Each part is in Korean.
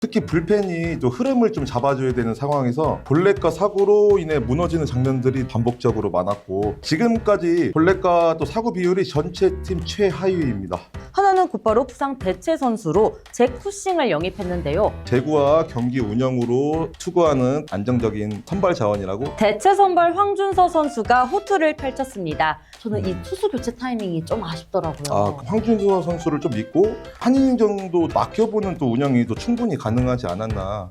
특히 불펜이 또 흐름을 좀 잡아줘야 되는 상황에서 볼넷과 사구로 인해 무너지는 장면들이 반복적으로 많았고, 지금까지 볼넷과 또 사구 비율이 전체 팀 최하위입니다. 하나는 곧바로 부상 대체 선수로 잭 쿠싱을 영입했는데요. 제구와 경기 운영으로 투구하는 안정적인 선발 자원이라고. 대체 선발 황준서 선수가 호투를 펼쳤습니다. 저는 이 투수 교체 타이밍이 좀 아쉽더라고요. 황준서 선수를 좀 믿고 한 이닝 정도 맡겨보는 또 운영이 또 충분히 가능하지 않았나.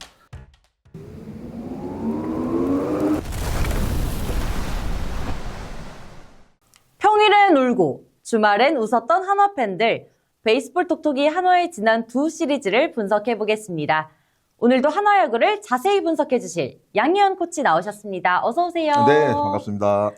평일엔 울고 주말엔 웃었던 한화 팬들, 베이스볼 톡톡이 한화의 지난 두 시리즈를 분석해 보겠습니다. 오늘도 한화 야구를 자세히 분석해 주실 양희연 코치 나오셨습니다. 어서 오세요. 네, 반갑습니다.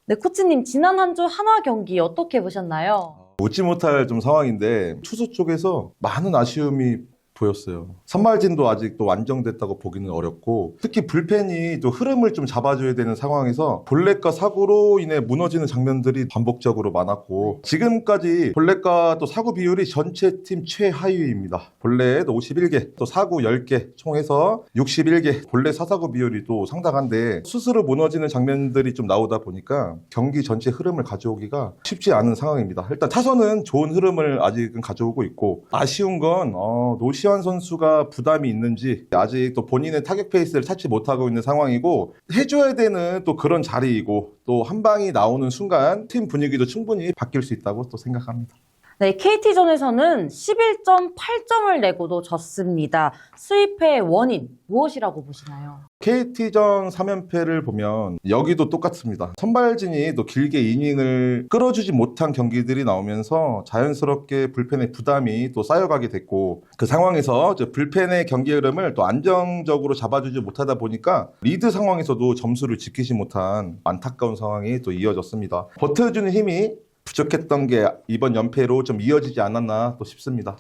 네, 코치님 지난 한 주 한화 경기 어떻게 보셨나요? 웃지 못할 좀 상황인데 투수 쪽에서 많은 아쉬움이 보였어요. 선발진도 아직 또 안정됐다고 보기는 어렵고, 특히 불펜이 또 흐름을 좀 잡아줘야 되는 상황에서 볼넷과 사구로 인해 무너지는 장면들이 반복적으로 많았고, 지금까지 볼넷과 또 사구 비율이 전체 팀 최하위입니다. 볼넷 51개, 또 사구 10개 총해서 61개, 볼넷 사사구 비율이 또 상당한데 스스로 무너지는 장면들이 좀 나오다 보니까 경기 전체 흐름을 가져오기가 쉽지 않은 상황입니다. 일단 타선은 좋은 흐름을 아직은 가져오고 있고, 아쉬운 건 노시환 선수가 부담이 있는지 아직 또 본인의 타격 페이스를 찾지 못하고 있는 상황이고, 해줘야 되는 또 그런 자리이고, 또 한 방이 나오는 순간 팀 분위기도 충분히 바뀔 수 있다고 또 생각합니다. 네, KT전에서는 11.8점을 내고도 졌습니다. 수입의 원인 무엇이라고 보시나요? KT전 3연패를 보면 여기도 똑같습니다. 선발진이 또 길게 이닝을 끌어주지 못한 경기들이 나오면서 자연스럽게 불펜의 부담이 또 쌓여가게 됐고, 그 상황에서 불펜의 경기 흐름을 또 안정적으로 잡아주지 못하다 보니까 리드 상황에서도 점수를 지키지 못한 안타까운 상황이 또 이어졌습니다. 버텨주는 힘이 부족했던 게 이번 연패로 좀 이어지지 않았나 또 싶습니다.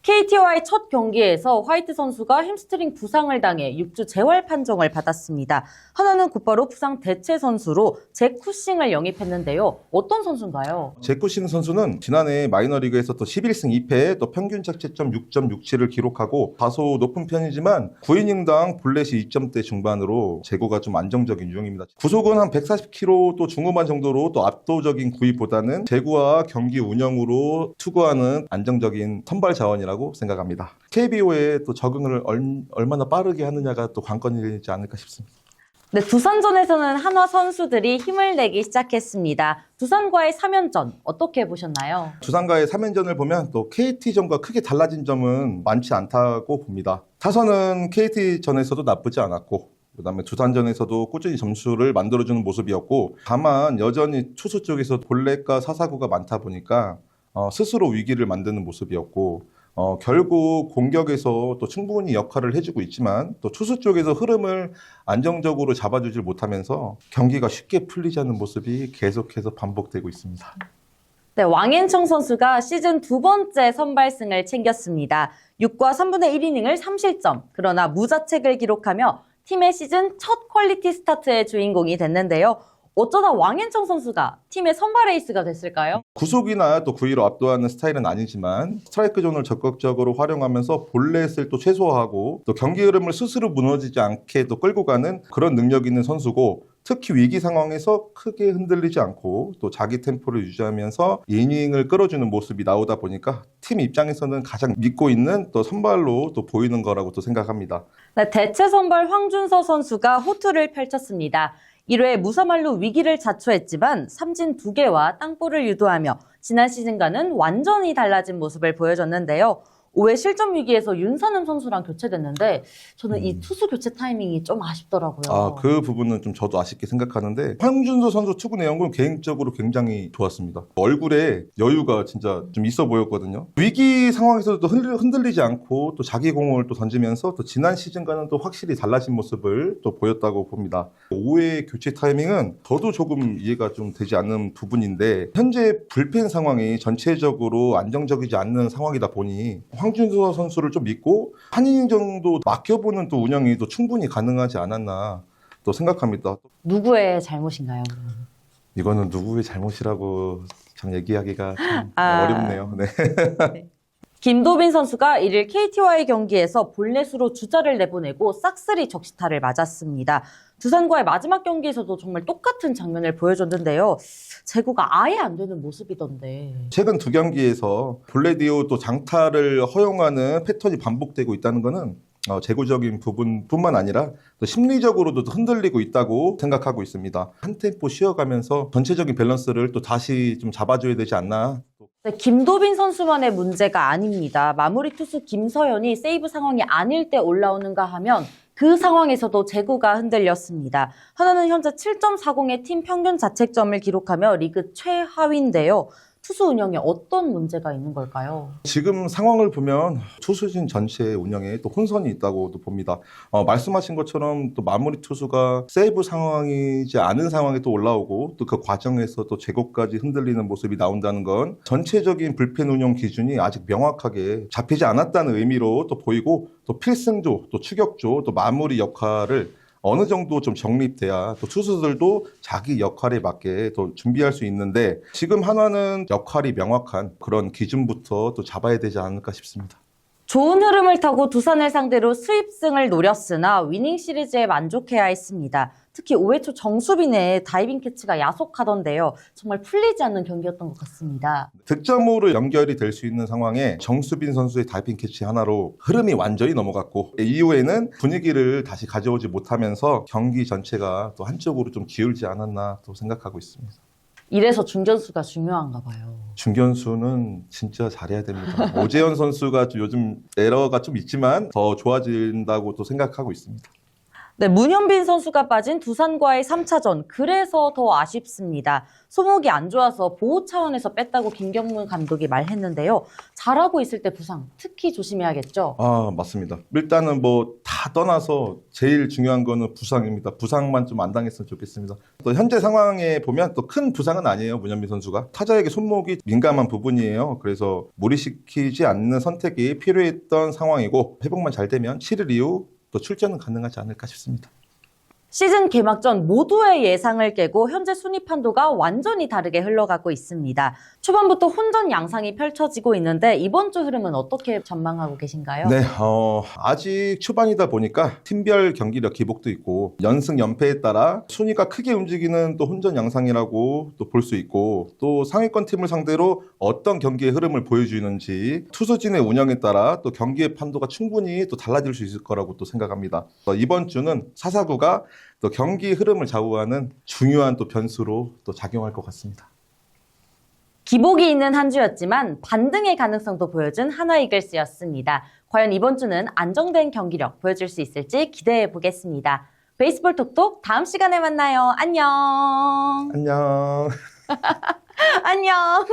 KT와의 첫 경기에서 화이트 선수가 햄스트링 부상을 당해 6주 재활 판정을 받았습니다. 하나는 곧바로 부상 대체 선수로 잭 쿠싱을 영입했는데요. 어떤 선수인가요? 잭 쿠싱 선수는 지난해 마이너리그에서 또 11승 2패, 또 평균 자책점 6.67을 기록하고 다소 높은 편이지만 9이닝당 볼넷이 2점대 중반으로 제구가 좀 안정적인 유형입니다. 구속은 한 140km 또 중후반 정도로 또 압도적인 구위보다는 제구와 경기 운영으로 투구하는 안정적인 선발 자원이라고 생각합니다. KBO에 또 적응을 얼마나 빠르게 하느냐가 또 관건이지 않을까 싶습니다. 네, 두산전에서는 한화 선수들이 힘을 내기 시작했습니다. 두산과의 3연전 어떻게 보셨나요? 두산과의 3연전을 보면 또 KT전과 크게 달라진 점은 많지 않다고 봅니다. 타선은 KT전에서도 나쁘지 않았고, 그다음에 두산전에서도 꾸준히 점수를 만들어주는 모습이었고, 다만 여전히 투수 쪽에서 볼넷과 사사구가 많다 보니까 스스로 위기를 만드는 모습이었고, 결국 공격에서 또 충분히 역할을 해주고 있지만 또 투수 쪽에서 흐름을 안정적으로 잡아주질 못하면서 경기가 쉽게 풀리지 않는 모습이 계속해서 반복되고 있습니다. 네, 왕앤청 선수가 시즌 두 번째 선발승을 챙겼습니다. 6과 3분의 1이닝을 3실점, 그러나 무자책을 기록하며 팀의 시즌 첫 퀄리티 스타트의 주인공이 됐는데요. 어쩌다 왕앤청 선수가 팀의 선발 에이스가 됐을까요? 구속이나 또 구위로 압도하는 스타일은 아니지만 스트라이크 존을 적극적으로 활용하면서 볼넷을 또 최소화하고 또 경기 흐름을 스스로 무너지지 않게 또 끌고 가는 그런 능력 있는 선수고, 특히 위기 상황에서 크게 흔들리지 않고 또 자기 템포를 유지하면서 이닝을 끌어주는 모습이 나오다 보니까 팀 입장에서는 가장 믿고 있는 또 선발로 또 보이는 거라고 또 생각합니다. 네, 대체 선발 황준서 선수가 호투를 펼쳤습니다. 1회 무사말로 위기를 자초했지만 삼진 2개와 땅볼을 유도하며 지난 시즌과는 완전히 달라진 모습을 보여줬는데요. 5회 실점 위기에서 윤산음 선수랑 교체됐는데 저는 이 투수 교체 타이밍이 좀 아쉽더라고요. 그 부분은 좀 저도 아쉽게 생각하는데, 황준서 선수 투구 내용은 개인적으로 굉장히 좋았습니다. 얼굴에 여유가 진짜 좀 있어 보였거든요. 위기 상황에서도 흔들리지 않고 또 자기 공을 또 던지면서 또 지난 시즌과는 또 확실히 달라진 모습을 또 보였다고 봅니다. 5회 교체 타이밍은 저도 조금 이해가 좀 되지 않는 부분인데, 현재 불펜 상황이 전체적으로 안정적이지 않는 상황이다 보니 황준서 선수를 좀 믿고 한 이닝 정도 맡겨보는 또 운영이 또 충분히 가능하지 않았나 또 생각합니다. 누구의 잘못인가요? 이거는 누구의 잘못이라고 참 얘기하기가 참 아. 어렵네요. 네. 김도빈 선수가 1일 KT와의 경기에서 볼넷으로 주자를 내보내고 싹쓸이 적시타를 맞았습니다. 두산과의 마지막 경기에서도 정말 똑같은 장면을 보여줬는데요. 제구가 아예 안 되는 모습이던데. 최근 두 경기에서 볼넷 이후 또 장타를 허용하는 패턴이 반복되고 있다는 것은 재고적인 부분뿐만 아니라 또 심리적으로도 흔들리고 있다고 생각하고 있습니다. 한 템포 쉬어가면서 전체적인 밸런스를 또 다시 좀 잡아줘야 되지 않나. 네, 김도빈 선수만의 문제가 아닙니다. 마무리 투수 김서현이 세이브 상황이 아닐 때 올라오는가 하면 그 상황에서도 제구가 흔들렸습니다. 하나는 현재 7.40의 팀 평균 자책점을 기록하며 리그 최하위인데요. 투수 운영에 어떤 문제가 있는 걸까요? 지금 상황을 보면 투수진 전체의 운영에 또 혼선이 있다고도 봅니다. 말씀하신 것처럼 또 마무리 투수가 세이브 상황이지 않은 상황에 또 올라오고 또 그 과정에서 또 제구까지 흔들리는 모습이 나온다는 건 전체적인 불펜 운영 기준이 아직 명확하게 잡히지 않았다는 의미로 또 보이고 또 필승조, 또 추격조, 또 마무리 역할을 어느 정도 좀 정립돼야 또 투수들도 자기 역할에 맞게 또 준비할 수 있는데 지금 한화는 역할이 명확한 그런 기준부터 또 잡아야 되지 않을까 싶습니다. 좋은 흐름을 타고 두산을 상대로 수입승을 노렸으나 위닝 시리즈에 만족해야 했습니다. 특히 5회 초 정수빈의 다이빙 캐치가 야속하던데요. 정말 풀리지 않는 경기였던 것 같습니다. 득점으로 연결이 될 수 있는 상황에 정수빈 선수의 다이빙 캐치 하나로 흐름이 완전히 넘어갔고 이후에는 분위기를 다시 가져오지 못하면서 경기 전체가 또 한쪽으로 좀 기울지 않았나 또 생각하고 있습니다. 이래서 중견수가 중요한가 봐요. 중견수는 진짜 잘해야 됩니다. 오재현 선수가 좀 요즘 에러가 좀 있지만 더 좋아진다고 또 생각하고 있습니다. 네, 문현빈 선수가 빠진 두산과의 3차전, 그래서 더 아쉽습니다. 소목이 안 좋아서 보호 차원에서 뺐다고 김경문 감독이 말했는데요. 잘하고 있을 때 부상, 특히 조심해야겠죠? 맞습니다. 일단은 뭐 다 떠나서 제일 중요한 거는 부상입니다. 부상만 좀 안 당했으면 좋겠습니다. 또 현재 상황에 보면 또 큰 부상은 아니에요. 문현빈 선수가. 타자에게 손목이 민감한 부분이에요. 그래서 무리시키지 않는 선택이 필요했던 상황이고 회복만 잘 되면 7일 이후 또 출전은 가능하지 않을까 싶습니다. 시즌 개막 전 모두의 예상을 깨고 현재 순위 판도가 완전히 다르게 흘러가고 있습니다. 초반부터 혼전 양상이 펼쳐지고 있는데 이번 주 흐름은 어떻게 전망하고 계신가요? 네, 아직 초반이다 보니까 팀별 경기력 기복도 있고 연승 연패에 따라 순위가 크게 움직이는 또 혼전 양상이라고 또 볼 수 있고 또 상위권 팀을 상대로 어떤 경기의 흐름을 보여주는지 투수진의 운영에 따라 또 경기의 판도가 충분히 또 달라질 수 있을 거라고 또 생각합니다. 이번 주는 사사구가 또 경기 흐름을 좌우하는 중요한 또 변수로 또 작용할 것 같습니다. 기복이 있는 한 주였지만 반등의 가능성도 보여준 한화이글스였습니다. 과연 이번 주는 안정된 경기력 보여줄 수 있을지 기대해 보겠습니다. 베이스볼 톡톡 다음 시간에 만나요. 안녕. 안녕. 안녕.